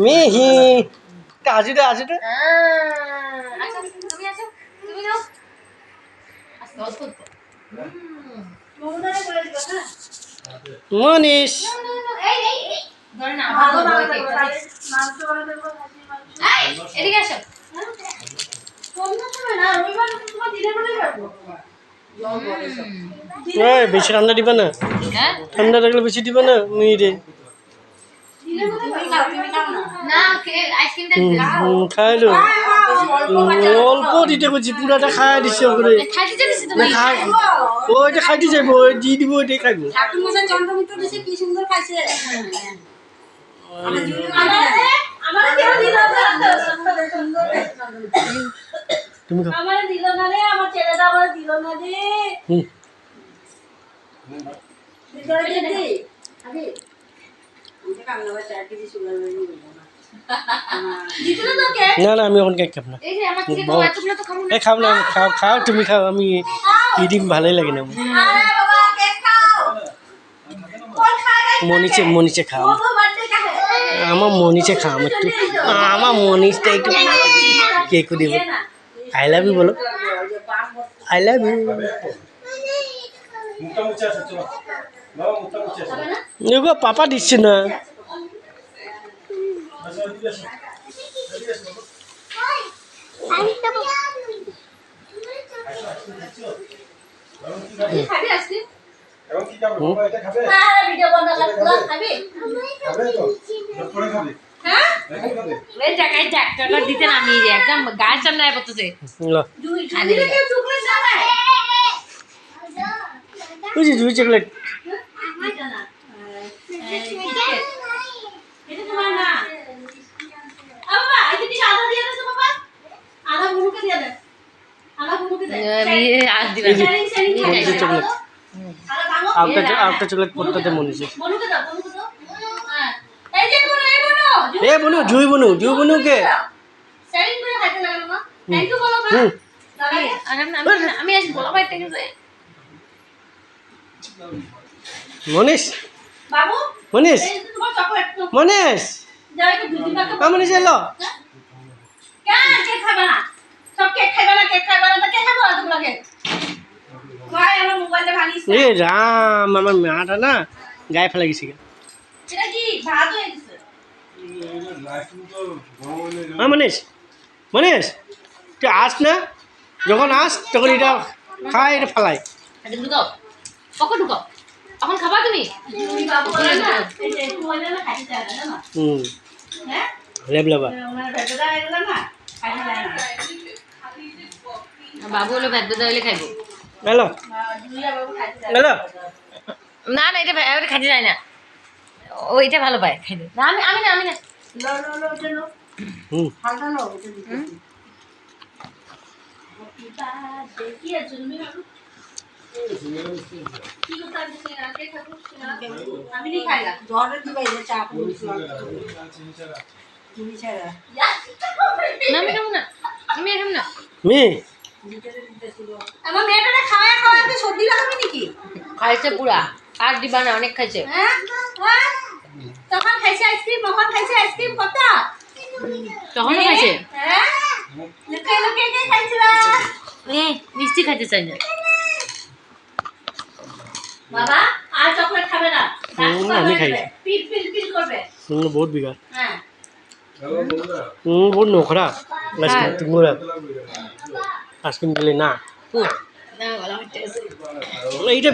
মিহি আজি দে মনীষ বেশি ঠান্ডা দিবা না, ঠান্ডা লাগলে বেশি দিবা না মেয়েরে। খাইলো অল্প দিতে করছি, পুরাটা খাই দিচ্ছে ওখানে। ওইটা খাইতে যাইবো, দিয়ে দিব, ওইটাই খাইবো। তুমি না না, আমি এখন কেক খাব না, খাও না, খাও খাও, তুমি খাও, আমি ইডিম ভালোই লাগে না। মনীষে খাও, আমার মনীষে খাও, একটু আমার মনীষটা একটু কেক দিব। আই লাভ ইউ বলো, আই লাভ ইউ। দেখো পাপা দিচ্ছে না। দিতে নামি একদম গায়ের সামনে পড়তেছে। জুই চকলেট আরেকটা চকলেট পড়তে মনীষে। এ বনু জুই বনু কে মনীষ মনীষ মনীষ মনীষ এলো। এ রাম, আমার মাটা না গায়ে ফেলে গেছি। মনীষ মনীষ তুই আস না, যখন আস তখন এটা খায়, এটা ফেলায়। এখন খাবা তুমি? বাবু হলো ভেদ বেদা হলে খাইব। না না, এটা খাইতে যায় না, ওইটা ভালো পায় খাইতে। আমি না খাইছে পুরা, আর দিবা না, অনেক খাইছে। তখন খাইছে আইসক্রিম, কত তখন খাইছে। মিষ্টি খাইতে চাই না বাবা, আর চকলেট খাবে না, আমি খাই পিল করবে বহুত বিঘা। বহুত নোখরা আইসক্রিম দিলে না, এইটা